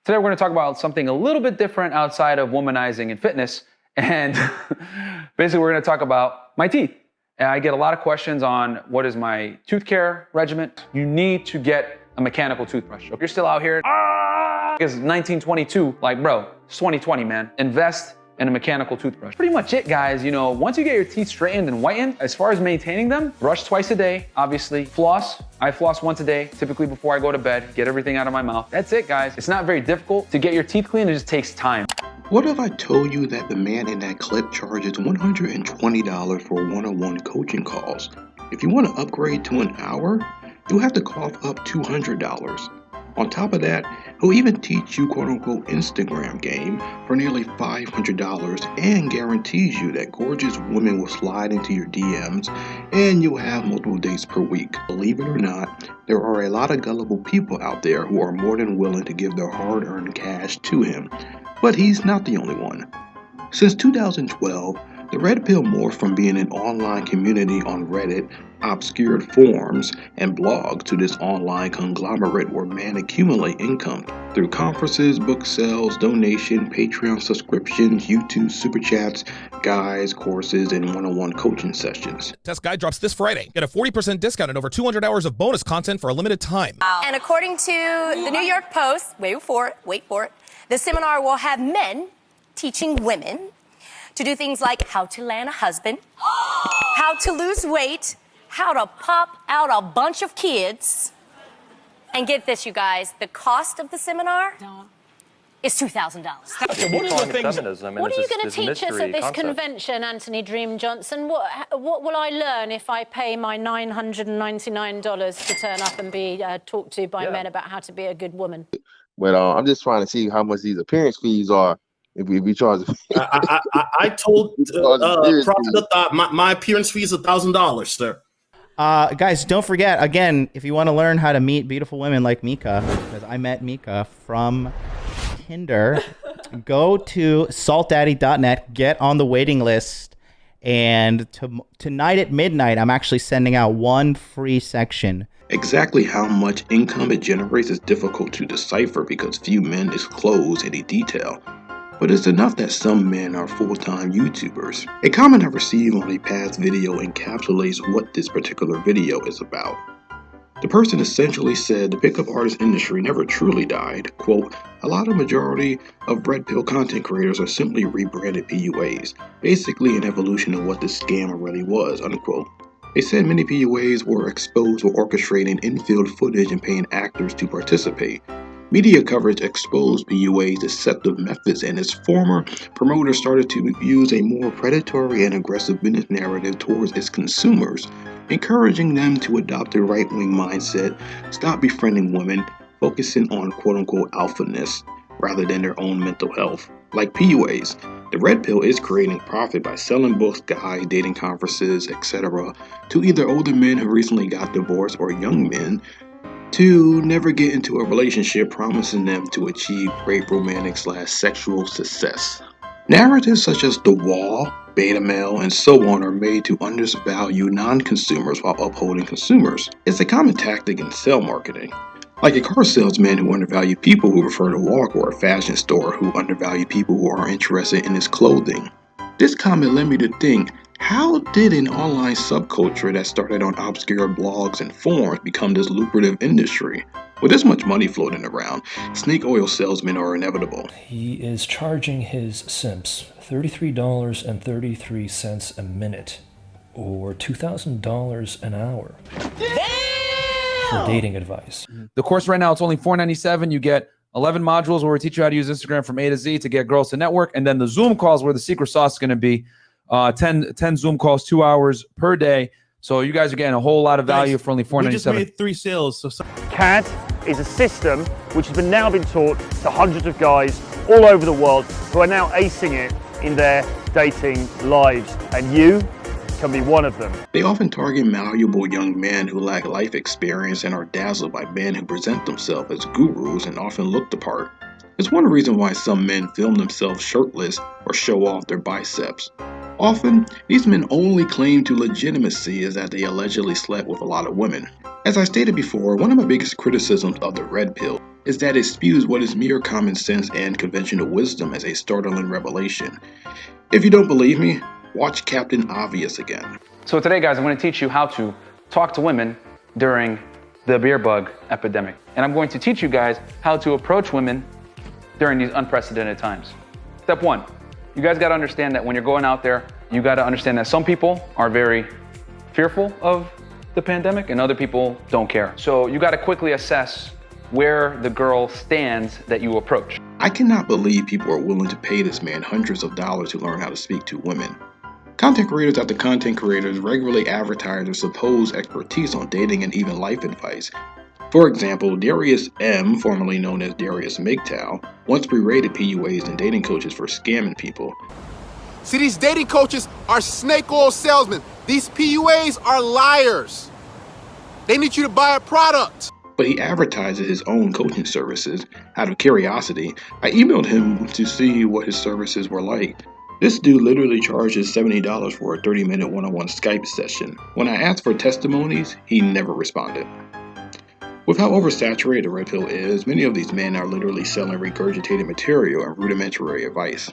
Today we're going to talk about something a little bit different outside of womanizing and fitness. And basically we're going to talk about my teeth. And I get a lot of questions on what is my tooth care regimen. You need to get a mechanical toothbrush. If you're still out here, it's 1922, like bro, it's 2020, man. Invest in a mechanical toothbrush. Pretty much it, guys. You know, once you get your teeth straightened and whitened, as far as maintaining them, brush twice a day, obviously. Floss, I floss once a day, typically before I go to bed, get everything out of my mouth. That's it, guys. It's not very difficult to get your teeth clean, it just takes time. What if I told you that the man in that clip charges $120 for one-on-one coaching calls? If you want to upgrade to an hour, you'll have to cough up $200. On top of that, he'll even teach you quote-unquote Instagram game for nearly $500 and guarantees you that gorgeous women will slide into your DMs and you'll have multiple dates per week. Believe it or not, there are a lot of gullible people out there who are more than willing to give their hard-earned cash to him. But he's not the only one. Since 2012, the Red Pill morphed from being an online community on Reddit, obscured forums, and blogs to this online conglomerate where men accumulate income through conferences, book sales, donation, Patreon subscriptions, YouTube super chats, guides, courses, and one-on-one coaching sessions. Test guide drops this Friday. Get a 40% discount and over 200 hours of bonus content for a limited time. And according to the New York Post, wait for it, the seminar will have men teaching women to do things like how to land a husband, how to lose weight, how to pop out a bunch of kids. And get this, you guys, the cost of the seminar is $2,000. What are you going to teach us at this convention, Anthony Dream Johnson? What will I learn if I pay my $999 to turn up and be talked to by men about how to be a good woman? But I'm just trying to see how much these appearance fees are. If we charge, I told Prophet my appearance fee is $1,000, sir. Guys, don't forget, again, if you want to learn how to meet beautiful women like Mika, because I met Mika from Tinder, go to saltdaddy.net, get on the waiting list, and tonight at midnight, I'm actually sending out one free section. Exactly how much income it generates is difficult to decipher because few men disclose any detail. But it's enough that some men are full-time YouTubers. A comment I received on a past video encapsulates what this particular video is about. The person essentially said the pickup artist industry never truly died. Quote, a lot of majority of red pill content creators are simply rebranded PUAs, basically an evolution of what the scam really was, unquote. They said many PUAs were exposed for orchestrating in-field footage and paying actors to participate. Media coverage exposed PUA's deceptive methods, and its former promoter started to use a more predatory and aggressive business narrative towards its consumers, encouraging them to adopt a right-wing mindset, stop befriending women, focusing on quote-unquote alphaness rather than their own mental health. Like PUAs, the Red Pill is creating profit by selling books, guides, dating conferences, etc. to either older men who recently got divorced or young men to never get into a relationship, promising them to achieve great romantic/sexual success. Narratives such as The Wall, Beta Male, and so on are made to undervalue non-consumers while upholding consumers. It's a common tactic in sale marketing. Like a car salesman who undervalues people who prefer to walk, or a fashion store who undervalues people who are interested in his clothing. This comment led me to think, how did an online subculture that started on obscure blogs and forums become this lucrative industry? With this much money floating around, snake oil salesmen are inevitable. He is charging his simps $33.33 a minute, or $2,000 an hour. For dating advice. The course right now, it's only $497. You get 11 modules where we teach you how to use Instagram from A to Z to get girls to network. And then the Zoom calls where the secret sauce is going to be 10 Zoom calls, 2 hours per day. So you guys are getting a whole lot of value for only $497. We just made 3 sales. So CAD is a system which has now been taught to hundreds of guys all over the world who are now acing it in their dating lives. And you can be one of them. They often target malleable young men who lack life experience and are dazzled by men who present themselves as gurus and often look the part. It's one reason why some men film themselves shirtless or show off their biceps. Often, these men only claim to legitimacy is that they allegedly slept with a lot of women. As I stated before, one of my biggest criticisms of the Red Pill is that it spews what is mere common sense and conventional wisdom as a startling revelation. If you don't believe me, watch Captain Obvious again. So today, guys, I'm going to teach you how to talk to women during the beer bug epidemic. And I'm going to teach you guys how to approach women during these unprecedented times. Step one, you guys got to understand that when you're going out there, you got to understand that some people are very fearful of the pandemic and other people don't care. So you got to quickly assess where the girl stands that you approach. I cannot believe people are willing to pay this man hundreds of dollars to learn how to speak to women. Content creators after content creators regularly advertise their supposed expertise on dating and even life advice. For example, Darius M., formerly known as Darius MGTOW, once berated PUAs and dating coaches for scamming people. See, these dating coaches are snake oil salesmen. These PUAs are liars. They need you to buy a product. But he advertises his own coaching services. Out of curiosity, I emailed him to see what his services were like. This dude literally charges $70 for a 30-minute one-on-one Skype session. When I asked for testimonies, he never responded. With how oversaturated the red pill is, many of these men are literally selling regurgitated material and rudimentary advice.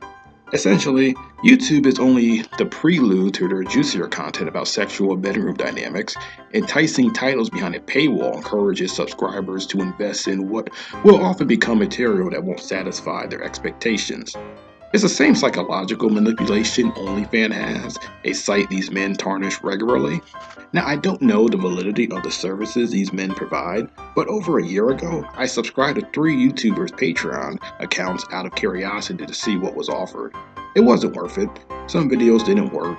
Essentially, YouTube is only the prelude to their juicier content about sexual bedroom dynamics. Enticing titles behind a paywall encourages subscribers to invest in what will often become material that won't satisfy their expectations. It's the same psychological manipulation OnlyFans has, a site these men tarnish regularly. Now, I don't know the validity of the services these men provide, but over a year ago, I subscribed to 3 YouTubers' Patreon accounts out of curiosity to see what was offered. It wasn't worth it. Some videos didn't work.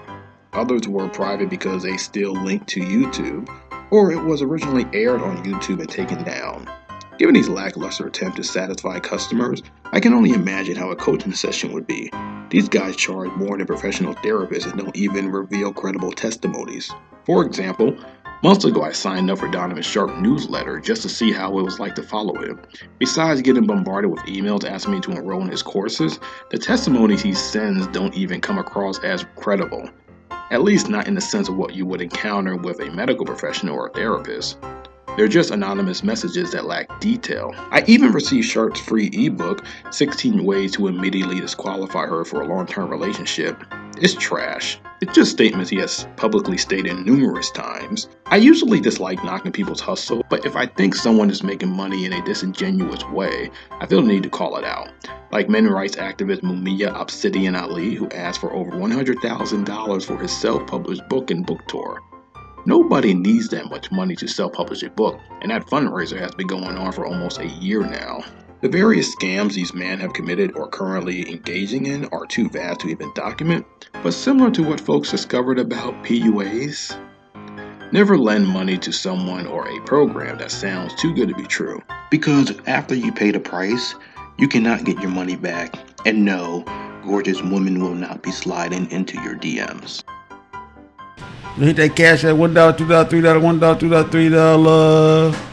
Others were private because they still linked to YouTube, or it was originally aired on YouTube and taken down. Given these lackluster attempts to satisfy customers, I can only imagine how a coaching session would be. These guys charge more than professional therapists and don't even reveal credible testimonies. For example, months ago I signed up for Donovan's Sharp newsletter just to see how it was like to follow him. Besides getting bombarded with emails asking me to enroll in his courses, the testimonies he sends don't even come across as credible. At least not in the sense of what you would encounter with a medical professional or a therapist. They're just anonymous messages that lack detail. I even received Sharp's free ebook, 16 Ways to Immediately Disqualify Her for a Long-Term Relationship. It's trash. It's just statements he has publicly stated numerous times. I usually dislike knocking people's hustle, but if I think someone is making money in a disingenuous way, I feel the need to call it out. Like men rights activist Mumia Obsidian Ali, who asked for over $100,000 for his self-published book and book tour. Nobody needs that much money to self-publish a book, and that fundraiser has been going on for almost a year now. The various scams these men have committed or currently engaging in are too vast to even document, but similar to what folks discovered about PUAs. Never lend money to someone or a program that sounds too good to be true. Because after you pay the price, you cannot get your money back. And no, gorgeous women will not be sliding into your DMs. Hit that cash at $1, $2, $3, $1, $2, $3.